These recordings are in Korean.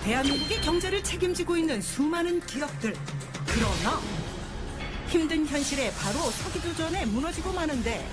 대한민국의 경제를 책임지고 있는 수많은 기업들. 그러나 힘든 현실에 바로 서기도 전에 무너지고 마는데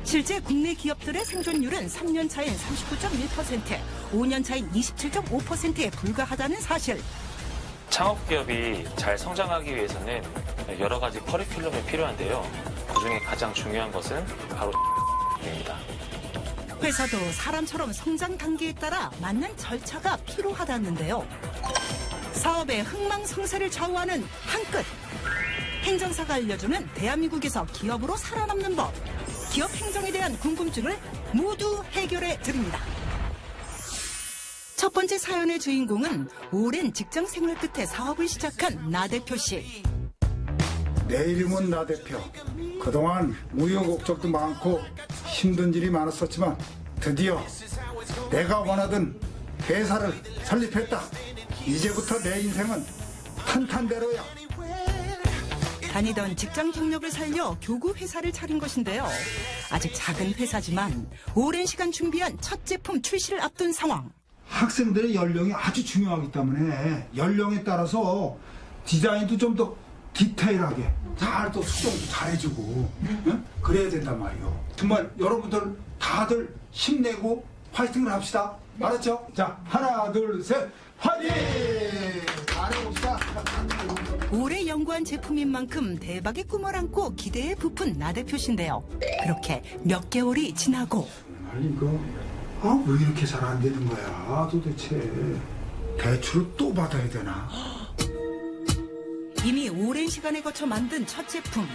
실제 국내 기업들의 생존율은 3년 차인 39.1%, 5년 차인 27.5%에 불과하다는 사실. 창업기업이 잘 성장하기 위해서는 여러 가지 커리큘럼이 필요한데요. 그중에 가장 중요한 것은 바로 입니다. 회사도 사람처럼 성장 단계에 따라 맞는 절차가 필요하다는데요. 사업의 흥망성쇠를 좌우하는 한 끝. 행정사가 알려주는 대한민국에서 기업으로 살아남는 법. 기업 행정에 대한 궁금증을 모두 해결해 드립니다. 첫 번째 사연의 주인공은 오랜 직장 생활 끝에 사업을 시작한 나 대표 씨. 내 이름은 나 대표. 그동안 우여곡절도 많고 힘든 일이 많았었지만 드디어 내가 원하던 회사를 설립했다. 이제부터 내 인생은 탄탄대로야. 다니던 직장 경력을 살려 교구 회사를 차린 것인데요. 아직 작은 회사지만 오랜 시간 준비한 첫 제품 출시를 앞둔 상황. 학생들의 연령이 아주 중요하기 때문에 연령에 따라서 디자인도 좀 더 디테일하게 잘 또 수정도 잘해주고 응? 그래야 된단 말이에요. 정말 여러분들 다들 힘내고 화이팅을 합시다. 알았죠? 자, 하나 둘 셋 화이팅! 잘해봅시다. 오래 연구한 제품인 만큼 대박의 꿈을 안고 기대에 부푼 나 대표 씨인데요. 그렇게 몇 개월이 지나고 정말 이거 왜 이렇게 잘 안 되는 거야 도대체. 대출을 또 받아야 되나? 이미 오랜 시간에 거쳐 만든 첫 제품.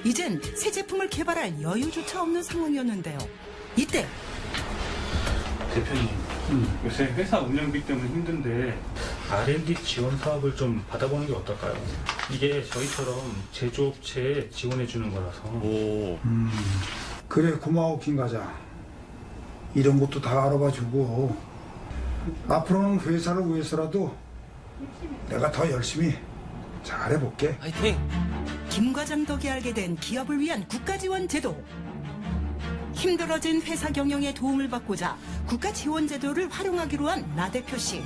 이젠 새 제품을 개발할 여유조차 없는 상황이었는데요. 이때 대표님, 요새 회사 운영비 때문에 힘든데 R&D 지원 사업을 좀 받아보는 게 어떨까요? 이게 저희처럼 제조업체에 지원해 주는 거라서. 그래 고마워 김 과장. 이런 것도 다 알아봐주고 앞으로는 회사를 위해서라도 내가 더 열심히 잘해볼게. 화이팅! 김 과장 덕에 알게 된 기업을 위한 국가지원 제도. 힘들어진 회사 경영에 도움을 받고자 국가 지원 제도를 활용하기로 한 나 대표 씨.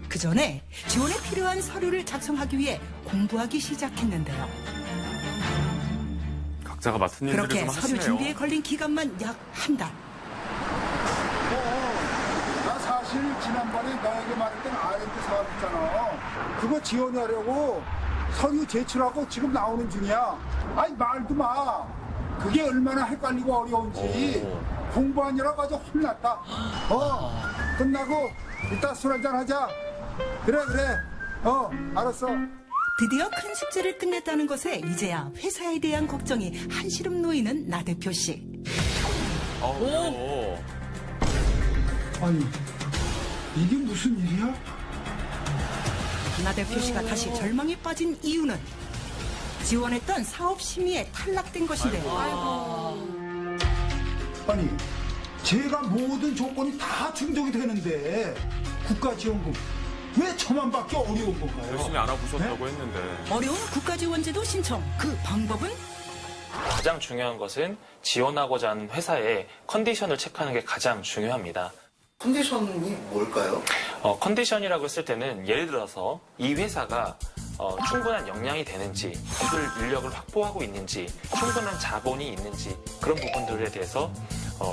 그 전에 지원에 필요한 서류를 작성하기 위해 공부하기 시작했는데요. 각자가 맡은 일들을 그렇게 좀 서류 하시네요. 준비에 걸린 기간만 약 한 달. 나 사실 지난번에 너에게 말했던 R&D 사업 있잖아. 그거 지원하려고 서류 제출하고 지금 나오는 중이야. 아니 말도 마. 그게 얼마나 헷갈리고 어려운지 공부하느라 아주 혼났다. 끝나고 이따 술 한잔 하자. 그래 알았어. 드디어 큰 숙제를 끝냈다는 것에 이제야 회사에 대한 걱정이 한시름 놓이는 나 대표 씨. 아니 이게 무슨 일이야? 나 대표 씨가 다시 절망에 빠진 이유는 지원했던 사업 심의에 탈락된 것인데요. 아니 제가 모든 조건이 다 충족이 되는데 국가지원금 왜 저만 받기 어려운 건가요? 열심히 알아보셨다고 했는데. 어려운 국가지원제도 신청. 그 방법은? 가장 중요한 것은 지원하고자 하는 회사의 컨디션을 체크하는 게 가장 중요합니다. 컨디션이 뭘까요? 컨디션이라고 했을 때는 예를 들어서 이 회사가 충분한 역량이 되는지, 기술 인력을 확보하고 있는지, 충분한 자본이 있는지 그런 부분들에 대해서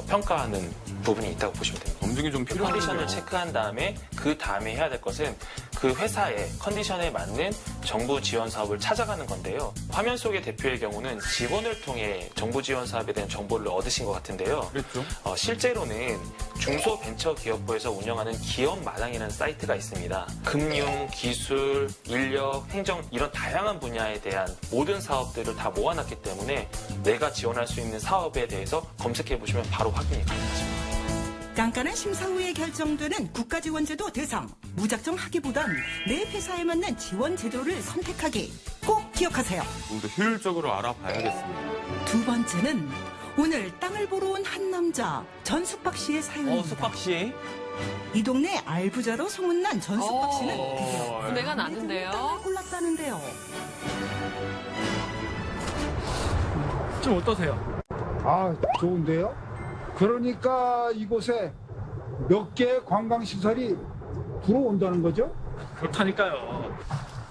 평가하는 부분이 있다고 보시면 됩니다. 검증이 좀 그 필요하군요. 컨디션을 체크한 다음에 그 다음에 해야 될 것은 그 회사의 컨디션에 맞는 정부 지원 사업을 찾아가는 건데요. 화면 속의 대표의 경우는 지원을 통해 정부 지원 사업에 대한 정보를 얻으신 것 같은데요. 그랬죠. 실제로는 중소벤처기업부에서 운영하는 기업마당이라는 사이트가 있습니다. 금융, 기술, 인력, 행정 이런 다양한 분야에 대한 모든 사업들을 다 모아놨기 때문에 내가 지원할 수 있는 사업에 대해서 검색해보시면 바로 확인이 가능하십니다. 깐깐한 심사 후에 결정되는 국가지원제도 대상. 무작정 하기보단 내 회사에 맞는 지원 제도를 선택하기. 꼭 기억하세요. 좀 더 효율적으로 알아봐야겠습니다. 두 번째는 오늘 땅을 보러 온 한 남자 전숙박 씨의 사연입니다. 숙박 씨. 이 동네 알부자로 소문난 전숙박 씨는 드디어 구매가 나는데요. 땅을 골랐다는데요. 좀 어떠세요? 좋은데요? 그러니까 이곳에 몇 개의 관광시설이 들어온다는 거죠? 그렇다니까요.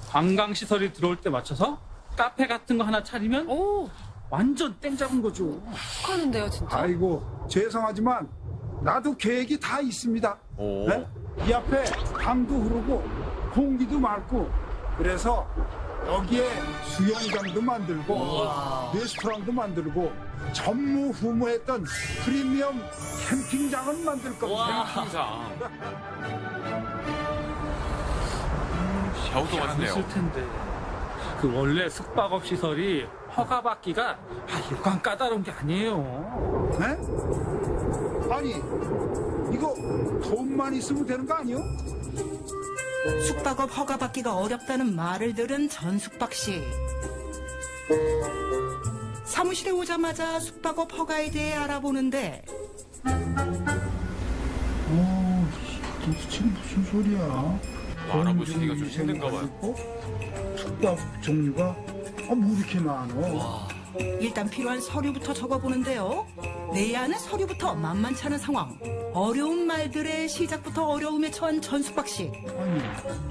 관광시설이 들어올 때 맞춰서 카페 같은 거 하나 차리면 오, 완전 땡 잡은 거죠. 축하하는데요, 진짜. 아이고 죄송하지만 나도 계획이 다 있습니다. 오. 네? 이 앞에 강도 흐르고 공기도 맑고 그래서 여기에 수영장도 만들고 레스토랑도 만들고 전무후무했던 프리미엄 캠핑장을 만들 겁니다. 캠핑장. 샤워도 안 맛있네요. 있을 텐데. 그 원래 숙박업 시설이 허가 받기가 이건 까다로운 게 아니에요. 네? 아니 이거 돈만 있으면 되는 거 아니요? 숙박업 허가받기가 어렵다는 말을 들은 전숙박 씨. 사무실에 오자마자 숙박업 허가에 대해 알아보는데 도대체 무슨 소리야? 알아보시기가 좀 힘든가 봐요. 숙박 종류가 뭐 이렇게 많어? 일단 필요한 서류부터 적어보는데요. 내야 하는 서류부터 만만치 않은 상황. 어려운 말들의 시작부터 어려움에 처한 전숙박 씨. 아니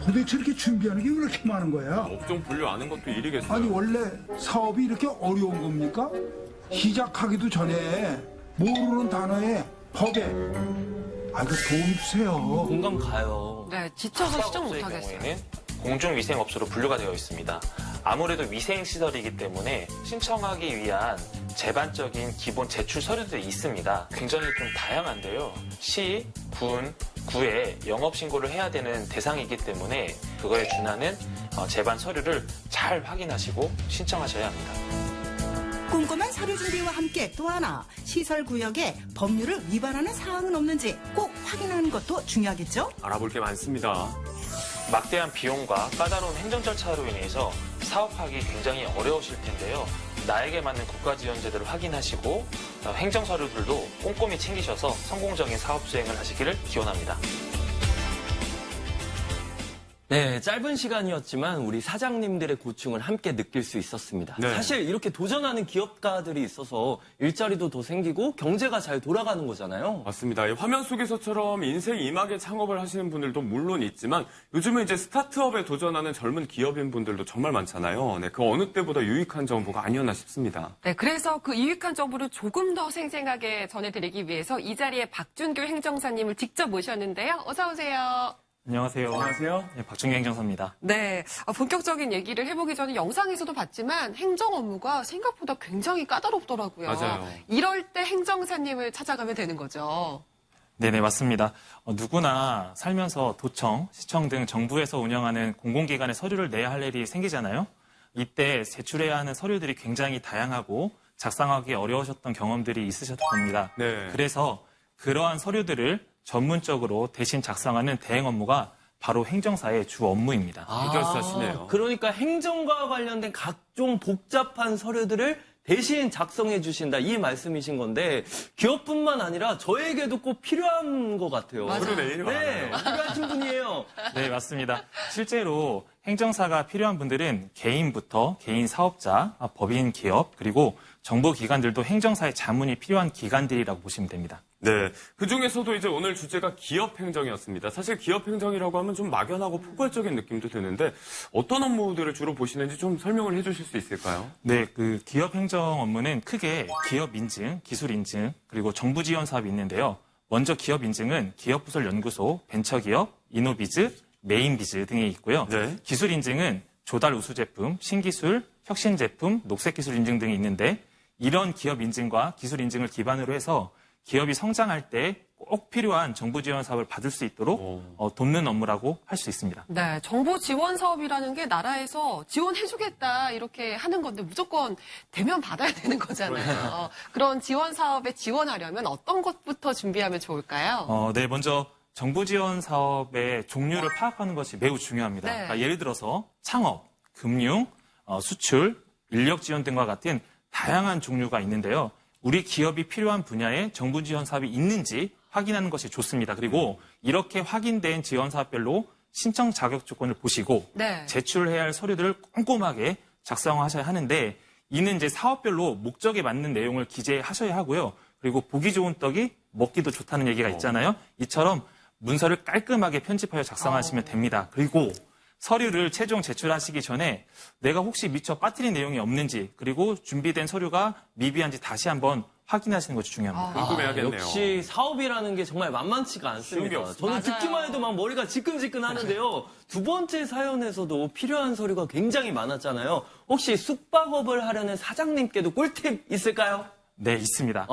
도대체 이렇게 준비하는 게 왜 이렇게 많은 거야? 업종 분류 아는 것도 일이겠어요. 아니 원래 사업이 이렇게 어려운 겁니까? 시작하기도 전에 모르는 단어에 법에 이거 도움 주세요. 공감 가요. 네, 지쳐서 시작 숙박업소의 못하겠어요. 경우에는 공중위생업소로 분류가 되어 있습니다. 아무래도 위생시설이기 때문에 신청하기 위한 제반적인 기본 제출 서류들이 있습니다. 굉장히 좀 다양한데요. 시, 군, 구에 영업신고를 해야 되는 대상이기 때문에 그거에 준하는 제반 서류를 잘 확인하시고 신청하셔야 합니다. 꼼꼼한 서류 준비와 함께 또 하나 시설 구역에 법률을 위반하는 사항은 없는지 꼭 확인하는 것도 중요하겠죠? 알아볼 게 많습니다. 막대한 비용과 까다로운 행정 절차로 인해서 사업하기 굉장히 어려우실 텐데요. 나에게 맞는 국가 지원 제도를 확인하시고 행정 서류들도 꼼꼼히 챙기셔서 성공적인 사업 수행을 하시기를 기원합니다. 네, 짧은 시간이었지만 우리 사장님들의 고충을 함께 느낄 수 있었습니다. 네. 사실 이렇게 도전하는 기업가들이 있어서 일자리도 더 생기고 경제가 잘 돌아가는 거잖아요. 맞습니다. 이 화면 속에서처럼 인생 이막에 창업을 하시는 분들도 물론 있지만 요즘은 이제 스타트업에 도전하는 젊은 기업인 분들도 정말 많잖아요. 네, 그 어느 때보다 유익한 정보가 아니었나 싶습니다. 네, 그래서 그 유익한 정보를 조금 더 생생하게 전해드리기 위해서 이 자리에 박준규 행정사님을 직접 모셨는데요. 어서 오세요. 안녕하세요. 안녕하세요. 네, 박준기 행정사입니다. 네, 본격적인 얘기를 해보기 전에 영상에서도 봤지만 행정 업무가 생각보다 굉장히 까다롭더라고요. 맞아요. 이럴 때 행정사님을 찾아가면 되는 거죠. 네네, 맞습니다. 누구나 살면서 도청, 시청 등 정부에서 운영하는 공공기관의 서류를 내야 할 일이 생기잖아요. 이때 제출해야 하는 서류들이 굉장히 다양하고 작성하기 어려우셨던 경험들이 있으셨을 겁니다. 네. 그래서 그러한 서류들을 전문적으로 대신 작성하는 대행 업무가 바로 행정사의 주 업무입니다. 해결사시네요. 그러니까 행정과 관련된 각종 복잡한 서류들을 대신 작성해 주신다 이 말씀이신 건데 기업뿐만 아니라 저에게도 꼭 필요한 것 같아요. 맞아요. 서류 내일이 네, 많아요. 필요하신 분이에요. 네, 맞습니다. 실제로 행정사가 필요한 분들은 개인부터 개인 사업자, 법인 기업, 그리고 정보기관들도 행정사의 자문이 필요한 기관들이라고 보시면 됩니다. 네. 그 중에서도 이제 오늘 주제가 기업 행정이었습니다. 사실 기업 행정이라고 하면 좀 막연하고 포괄적인 느낌도 드는데 어떤 업무들을 주로 보시는지 좀 설명을 해 주실 수 있을까요? 네, 그 기업 행정 업무는 크게 기업 인증, 기술 인증, 그리고 정부 지원 사업이 있는데요. 먼저 기업 인증은 기업부설 연구소, 벤처기업, 이노비즈, 메인비즈 등이 있고요. 네. 기술 인증은 조달 우수 제품, 신기술, 혁신 제품, 녹색 기술 인증 등이 있는데 이런 기업 인증과 기술 인증을 기반으로 해서 기업이 성장할 때 꼭 필요한 정부 지원 사업을 받을 수 있도록 돕는 업무라고 할 수 있습니다. 네, 정보 지원 사업이라는 게 나라에서 지원해주겠다 이렇게 하는 건데 무조건 대면 받아야 되는 거잖아요. 그런 지원 사업에 지원하려면 어떤 것부터 준비하면 좋을까요? 네, 먼저 정부 지원 사업의 종류를 파악하는 것이 매우 중요합니다. 네. 그러니까 예를 들어서 창업, 금융, 수출, 인력 지원 등과 같은 다양한 종류가 있는데요. 우리 기업이 필요한 분야에 정부 지원 사업이 있는지 확인하는 것이 좋습니다. 그리고 이렇게 확인된 지원 사업별로 신청 자격 조건을 보시고 네. 제출해야 할 서류들을 꼼꼼하게 작성하셔야 하는데 이는 이제 사업별로 목적에 맞는 내용을 기재하셔야 하고요. 그리고 보기 좋은 떡이 먹기도 좋다는 얘기가 있잖아요. 이처럼 문서를 깔끔하게 편집하여 작성하시면 됩니다. 그리고 서류를 최종 제출하시기 전에 내가 혹시 미처 빠뜨린 내용이 없는지 그리고 준비된 서류가 미비한지 다시 한번 확인하시는 것이 중요합니다. 궁금해하겠네요. 역시 사업이라는 게 정말 만만치가 쉬운 게 않습니다. 없습니다. 저는 맞아요. 듣기만 해도 막 머리가 지끈지끈 하는데요. 두 번째 사연에서도 필요한 서류가 굉장히 많았잖아요. 혹시 숙박업을 하려는 사장님께도 꿀팁 있을까요? 네, 있습니다.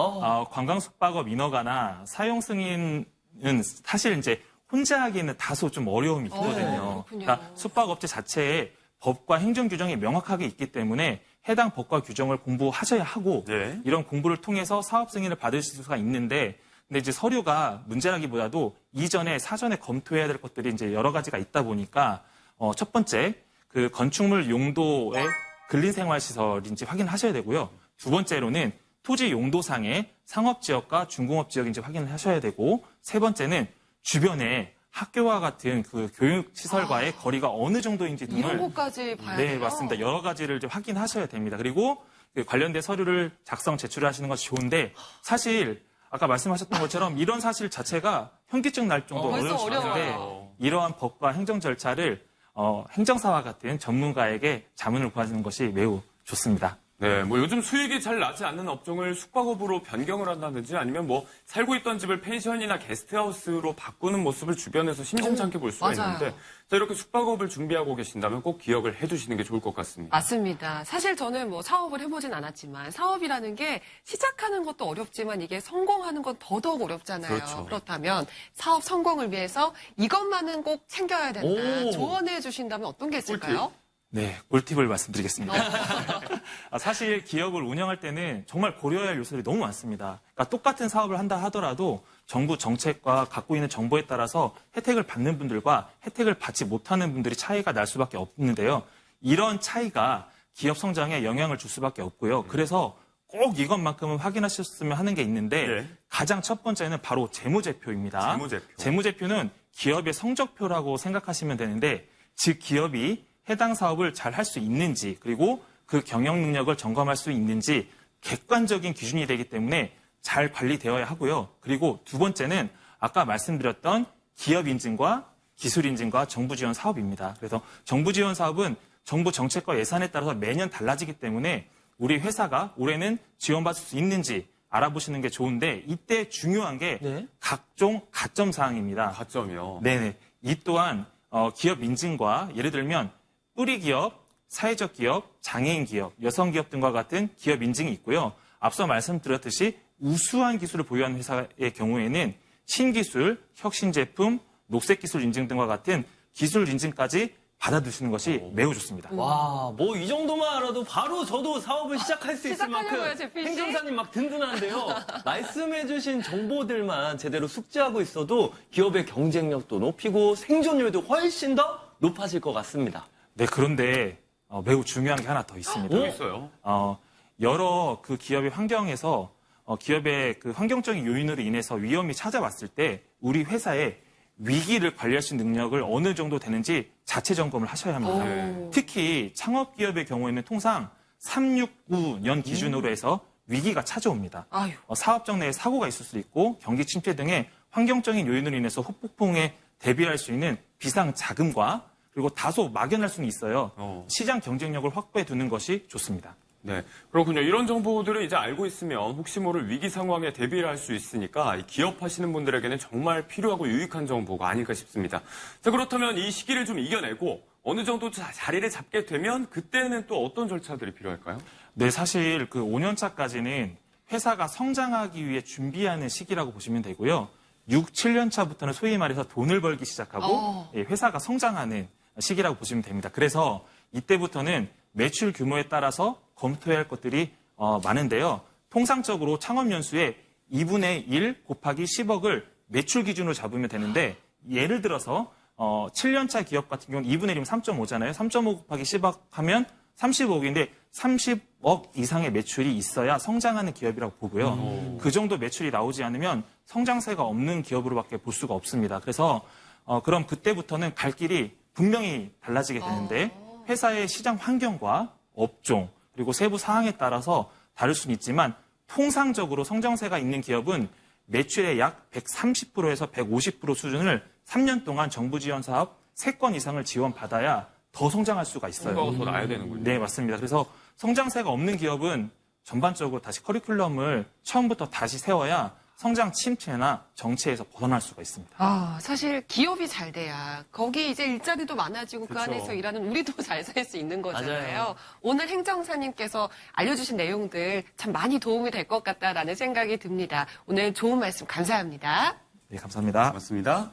관광 숙박업 인허가나 사용 승인은 사실 이제 혼자 하기에는 다소 좀 어려움이 있거든요. 그렇군요. 그러니까 숙박업체 자체에 법과 행정 규정이 명확하게 있기 때문에 해당 법과 규정을 공부하셔야 하고 네. 이런 공부를 통해서 사업 승인을 받으실 수가 있는데 근데 이제 서류가 문제라기보다도 이전에 사전에 검토해야 될 것들이 이제 여러 가지가 있다 보니까 첫 번째 그 건축물 용도의 근린생활시설인지 확인하셔야 되고요. 두 번째로는 토지 용도상의 상업지역과 중공업지역인지 확인을 하셔야 되고 세 번째는 주변에 학교와 같은 그 교육시설과의 거리가 어느 정도인지 등을 이런 것까지 봐야 네, 돼요? 맞습니다. 여러 가지를 좀 확인하셔야 됩니다. 그리고 그 관련된 서류를 작성, 제출하시는 것이 좋은데 사실 아까 말씀하셨던 것처럼 이런 사실 자체가 현기증 날 정도로 벌써 어려운데 어려워요. 이러한 법과 행정 절차를 행정사와 같은 전문가에게 자문을 구하시는 것이 매우 좋습니다. 네, 뭐 요즘 수익이 잘 나지 않는 업종을 숙박업으로 변경을 한다든지 아니면 뭐 살고 있던 집을 펜션이나 게스트하우스로 바꾸는 모습을 주변에서 심심찮게 볼 수가 맞아요. 있는데 자, 이렇게 숙박업을 준비하고 계신다면 꼭 기억을 해두시는 게 좋을 것 같습니다. 맞습니다. 사실 저는 뭐 사업을 해보진 않았지만 사업이라는 게 시작하는 것도 어렵지만 이게 성공하는 건 더더욱 어렵잖아요. 그렇죠. 그렇다면 사업 성공을 위해서 이것만은 꼭 챙겨야 된다. 오. 조언해 주신다면 어떤 게 있을까요? 네, 꿀팁을 말씀드리겠습니다. 사실 기업을 운영할 때는 정말 고려해야 할 요소들이 너무 많습니다. 그러니까 똑같은 사업을 한다 하더라도 정부 정책과 갖고 있는 정보에 따라서 혜택을 받는 분들과 혜택을 받지 못하는 분들이 차이가 날 수밖에 없는데요. 이런 차이가 기업 성장에 영향을 줄 수밖에 없고요. 그래서 꼭 이것만큼은 확인하셨으면 하는 게 있는데 네. 가장 첫 번째는 바로 재무제표입니다. 재무제표. 재무제표는 기업의 성적표라고 생각하시면 되는데 즉 기업이 해당 사업을 잘 할 수 있는지 그리고 그 경영 능력을 점검할 수 있는지 객관적인 기준이 되기 때문에 잘 관리되어야 하고요. 그리고 두 번째는 아까 말씀드렸던 기업 인증과 기술 인증과 정부 지원 사업입니다. 그래서 정부 지원 사업은 정부 정책과 예산에 따라서 매년 달라지기 때문에 우리 회사가 올해는 지원받을 수 있는지 알아보시는 게 좋은데 이때 중요한 게 네. 각종 가점 사항입니다. 가점이요. 네네. 이 또한 기업 인증과 예를 들면 뿌리 기업, 사회적 기업, 장애인 기업, 여성 기업 등과 같은 기업 인증이 있고요. 앞서 말씀드렸듯이 우수한 기술을 보유한 회사의 경우에는 신기술, 혁신 제품, 녹색 기술 인증 등과 같은 기술 인증까지 받아두시는 것이 매우 좋습니다. 와, 뭐 이 정도만 알아도 바로 저도 사업을 시작할 수 있을 만큼 시작하려고요, 제필 씨? 행정사님 막 든든한데요. 말씀해주신 정보들만 제대로 숙지하고 있어도 기업의 경쟁력도 높이고 생존율도 훨씬 더 높아질 것 같습니다. 네, 그런데 매우 중요한 게 하나 더 있습니다. 또 있어요. 여러 그 기업의 환경에서 기업의 그 환경적인 요인으로 인해서 위험이 찾아왔을 때 우리 회사의 위기를 관리할 수 있는 능력을 어느 정도 되는지 자체 점검을 하셔야 합니다. 오. 특히 창업 기업의 경우에는 통상 369년 기준으로 해서 위기가 찾아옵니다. 아유. 사업적 내에 사고가 있을 수 있고 경기 침체 등의 환경적인 요인으로 인해서 후폭풍에 대비할 수 있는 비상 자금과 그리고 다소 막연할 수는 있어요. 시장 경쟁력을 확보해 두는 것이 좋습니다. 네, 그렇군요. 이런 정보들을 이제 알고 있으면 혹시 모를 위기 상황에 대비를 할 수 있으니까 기업하시는 분들에게는 정말 필요하고 유익한 정보가 아닐까 싶습니다. 자, 그렇다면 이 시기를 좀 이겨내고 어느 정도 자리를 잡게 되면 그때는 또 어떤 절차들이 필요할까요? 네, 사실 그 5년 차까지는 회사가 성장하기 위해 준비하는 시기라고 보시면 되고요. 6, 7년 차부터는 소위 말해서 돈을 벌기 시작하고 회사가 성장하는 시기라고 보시면 됩니다. 그래서 이때부터는 매출 규모에 따라서 검토해야 할 것들이 많은데요. 통상적으로 창업 연수에 2분의 1 곱하기 10억을 매출 기준으로 잡으면 되는데 예를 들어서 7년차 기업 같은 경우는 2분의 1이면 3.5잖아요. 3.5 곱하기 10억 하면 30억인데 30억 이상의 매출이 있어야 성장하는 기업이라고 보고요. 그 정도 매출이 나오지 않으면 성장세가 없는 기업으로밖에 볼 수가 없습니다. 그래서 그럼 그때부터는 갈 길이 분명히 달라지게 되는데 회사의 시장 환경과 업종 그리고 세부 사항에 따라서 다를 수는 있지만 통상적으로 성장세가 있는 기업은 매출의 약 130%에서 150% 수준을 3년 동안 정부 지원 사업 3건 이상을 지원받아야 더 성장할 수가 있어요. 성과가 더 나야 되는군요. 네, 맞습니다. 그래서 성장세가 없는 기업은 전반적으로 다시 커리큘럼을 처음부터 다시 세워야 성장 침체나 정체에서 벗어날 수가 있습니다. 아, 사실 기업이 잘 돼야 거기 이제 일자리도 많아지고 그 그렇죠. 안에서 일하는 우리도 잘 살 수 있는 거잖아요. 맞아요. 오늘 행정사님께서 알려주신 내용들 참 많이 도움이 될 것 같다라는 생각이 듭니다. 오늘 좋은 말씀 감사합니다. 네, 감사합니다. 맞습니다.